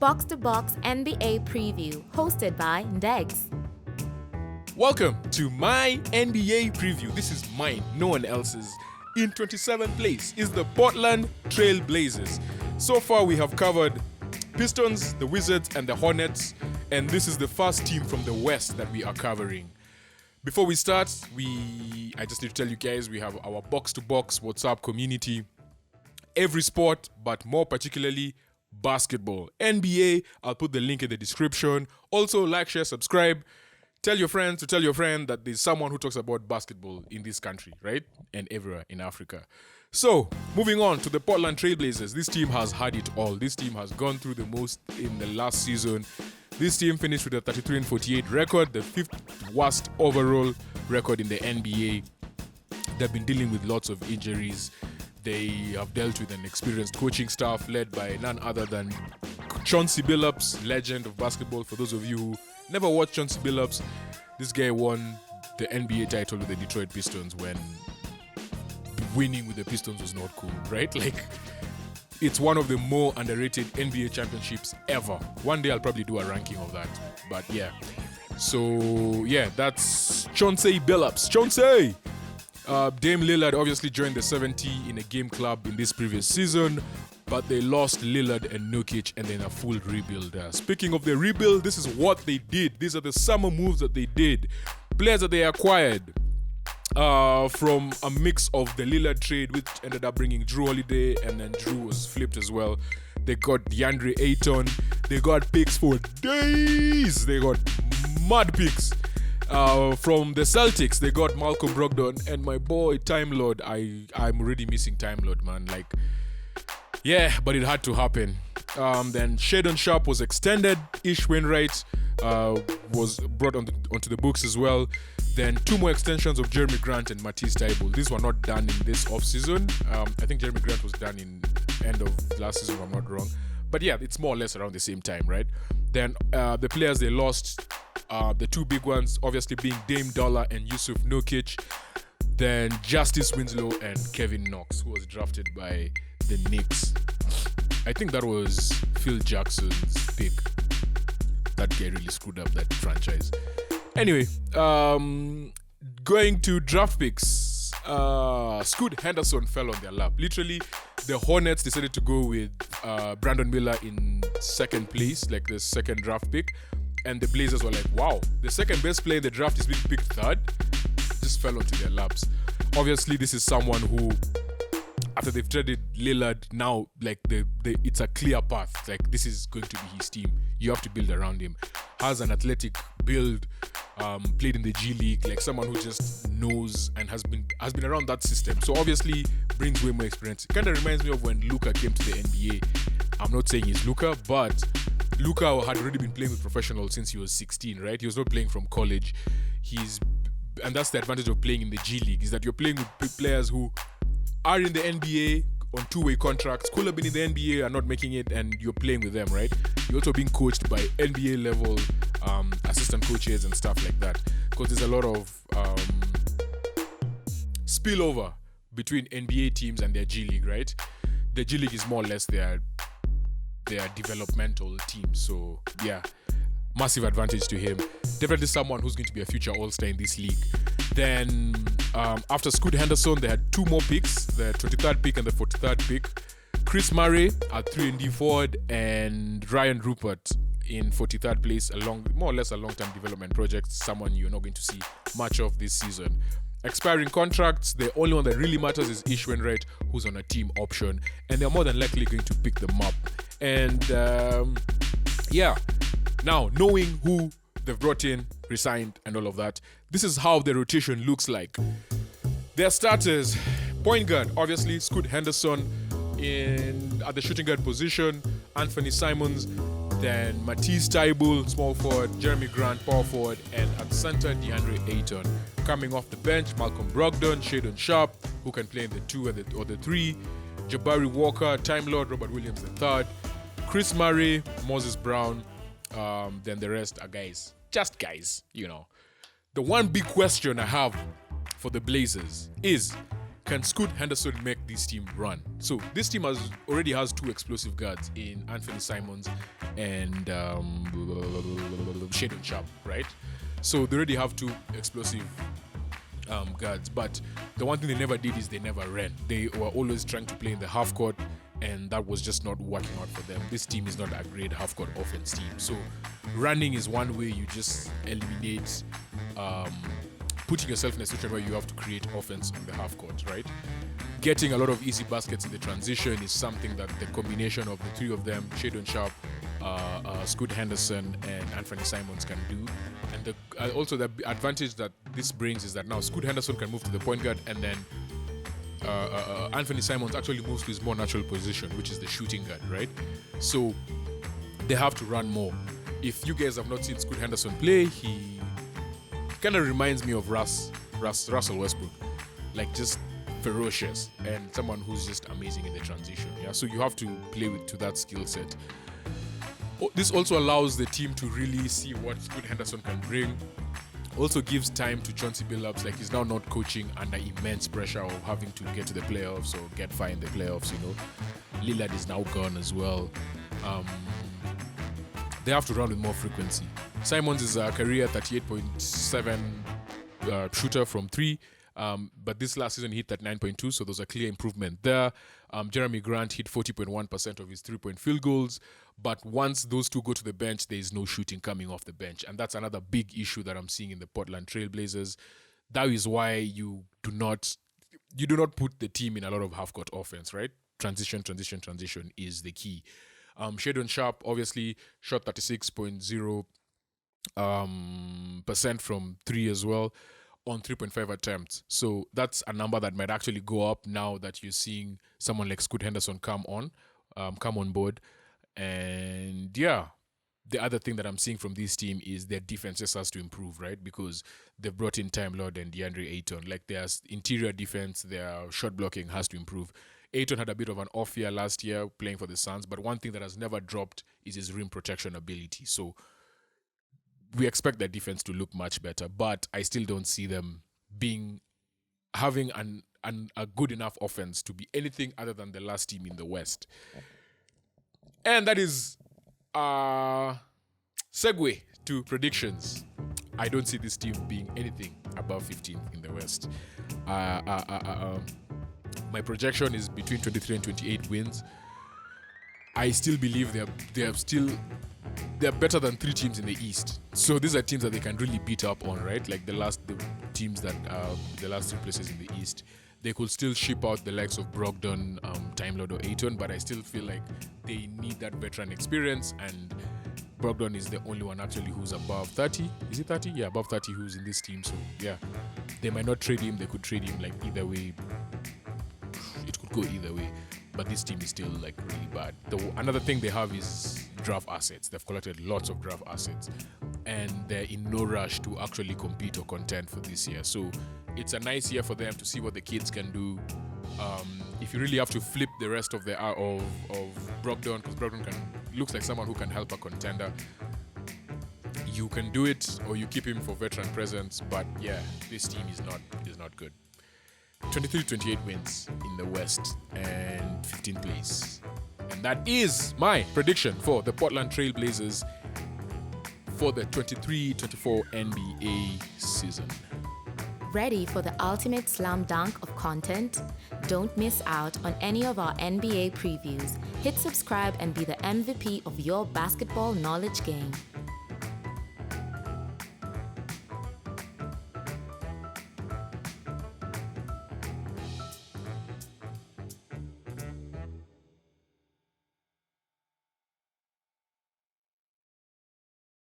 Box to Box NBA Preview, hosted by Ndegz. Welcome to my NBA preview. This is mine, no one else's. In 27th place is the Portland Trailblazers. So far we have covered Pistons, the Wizards, and the Hornets, and this is the first team from the West that we are covering. Before we start, I just need to tell you guys we have our Box to Box WhatsApp community. Every sport, but more particularly basketball. NBA, I'll put the link in the description. Also, like, share, subscribe. Tell your friend to tell your friend that there's someone who talks about basketball in this country, right? And everywhere in Africa. So, moving on to the Portland Trailblazers. This team has had it all. This team has gone through the most in the last season. This team finished with a 33-48 record, the fifth worst overall record in the NBA. They've been dealing with lots of injuries. They have dealt with an experienced coaching staff led by none other than Chauncey Billups, legend of basketball. For those of you who never watched Chauncey Billups, this guy won the NBA title with the Detroit Pistons when winning with the Pistons was not cool, right? Like, it's one of the more underrated NBA championships ever. One day I'll probably do a ranking of that. But yeah. So yeah, that's Chauncey Billups. Chauncey! Dame Lillard obviously joined the 70 in a game club in this previous season, but they lost Lillard and Nurkic and then a full rebuild. Speaking of the rebuild, this is what they did. These are the summer moves that they did. Players that they acquired from a mix of the Lillard trade, which ended up bringing Drew Holiday, and then Drew was flipped as well. They got DeAndre Ayton. They got picks for days. They got mad picks. From the Celtics, they got Malcolm Brogdon and my boy Time Lord. I'm really missing Time Lord, man. Like, yeah, but it had to happen. Then Shadon Sharp was extended. Ish Wainwright was brought onto the books as well. Then two more extensions of Jeremy Grant and Matisse Thybulle. These were not done in this offseason. I think Jeremy Grant was done in end of last season, if I'm not wrong. But yeah, it's more or less around the same time, right? Then the players they lost, the two big ones obviously being Dame Dollar and Yusuf Nurkic. Then Justice Winslow and Kevin Knox, who was drafted by the Knicks. I think that was Phil Jackson's pick. That guy really screwed up that franchise. Anyway, going to draft picks. Scoot Henderson fell on their lap. Literally, the Hornets decided to go with Brandon Miller in second place, like the second draft pick. And the Blazers were like, wow, the second best player in the draft is being picked third. Just fell onto their laps. Obviously, this is someone who, after they've traded Lillard, now like it's a clear path. Like, this is going to be his team. You have to build around him. Has an athletic build, played in the G League, like someone who just knows and has been around that system. So obviously brings way more experience. It kind of reminds me of when Luka came to the NBA. I'm not saying he's Luka, but Luka had already been playing with professionals since he was 16, right? He was not playing from college. And that's the advantage of playing in the G League, is that you're playing with players who are in the NBA on two-way contracts, could have been in the NBA and not making it, and you're playing with them, right? You're also being coached by NBA level assistant coaches and stuff like that, because there's a lot of spillover between NBA teams and their G League, right? The G League is more or less their developmental team. So yeah, massive advantage to him. Definitely someone who's going to be a future All-Star in this league. Then after Scoot Henderson, they had two more picks, the 23rd pick and the 43rd pick. Chris Murray at 3-and-D forward and Ryan Rupert in 43rd place, more or less a long-term development project, someone you're not going to see much of this season. Expiring contracts, the only one that really matters is Ish Wainwright, who's on a team option, and they're more than likely going to pick them up. And yeah, now knowing who they've brought in, resigned, and all of that, this is how the rotation looks like. Their starters, point guard, obviously Scoot Henderson at the shooting guard position, Anthony Simons, then Matisse Thybulle, small forward, Jeremy Grant, power forward, and at center, DeAndre Ayton. Coming off the bench, Malcolm Brogdon, Shadon Sharp, who can play in the 2 or the 3, Jabari Walker, Time Lord, Robert Williams III, Chris Murray, Moses Brown, then the rest are guys. Just guys, you know. The one big question I have for the Blazers is, can Scoot Henderson make this team run? So this team already has two explosive guards in Anthony Simons and Shadon Sharp, right? So they already have two explosive guards, but the one thing they never did is they never ran. They were always trying to play in the half court, and that was just not working out for them. This team is not a great half court offense team. So running is one way you just eliminate putting yourself in a situation where you have to create offense on the half court, right? Getting a lot of easy baskets in the transition is something that the combination of the three of them, Shadon Sharp, Scoot Henderson, and Anthony Simons can do. And also the advantage that this brings is that now Scoot Henderson can move to the point guard, and then Anthony Simons actually moves to his more natural position, which is the shooting guard, right? So they have to run more. If you guys have not seen Scoot Henderson play, he kind of reminds me of Russell Westbrook, like just ferocious and someone who's just amazing in the transition. Yeah, so you have to play to that skill set. This also allows the team to really see what Scoot Henderson can bring. Also gives time to Chauncey Billups, like he's now not coaching under immense pressure of having to get to the playoffs or get far in the playoffs, you know. Lillard is now gone as well. They have to run with more frequency. Simons is a career 38.7 shooter from three, but this last season he hit 39.2, so there's a clear improvement there. Jeremy Grant hit 40.1% of his three-point field goals, but once those two go to the bench, there is no shooting coming off the bench, and that's another big issue that I'm seeing in the Portland Trailblazers. That is why you do not put the team in a lot of half-court offense, right? Transition is the key. Shadon Sharp obviously shot 36.0% from three as well on 3.5 attempts. So that's a number that might actually go up now that you're seeing someone like Scoot Henderson come on board. And yeah, the other thing that I'm seeing from this team is their defense just has to improve, right? Because they've brought in Time Lord and DeAndre Ayton. Like their interior defense, their shot blocking has to improve. Ayton had a bit of an off year last year playing for the Suns, but one thing that has never dropped is his rim protection ability. So we expect their defense to look much better, but I still don't see them having a good enough offense to be anything other than the last team in the West. And that is segue to predictions. I don't see this team being anything above 15th in the West. My projection is between 23 and 28 wins. I still believe they're better than three teams in the East. So these are teams that they can really beat up on, right? Like the last teams that the last three places in the East. They could still ship out the likes of Brogdon, Time Lord, or Ayton, but I still feel like they need that veteran experience, and Brogdon is the only one actually who's above 30. Is it 30? Yeah, above 30 who's in this team. So yeah, they might not trade him. They could trade him like either way. It could go either way. But this team is still like really bad. Another thing they have is draft assets. They've collected lots of draft assets, and they're in no rush to actually compete or contend for this year. So it's a nice year for them to see what the kids can do. If you really have to flip the rest of of Brogdon, because Brogdon looks like someone who can help a contender, you can do it, or you keep him for veteran presence. But yeah, this team is not good. 23-28 wins in the West and 15th place. And that is my prediction for the Portland Trailblazers for the 23-24 NBA season. Ready for the ultimate slam dunk of content? Don't miss out on any of our NBA previews. Hit subscribe and be the MVP of your basketball knowledge game.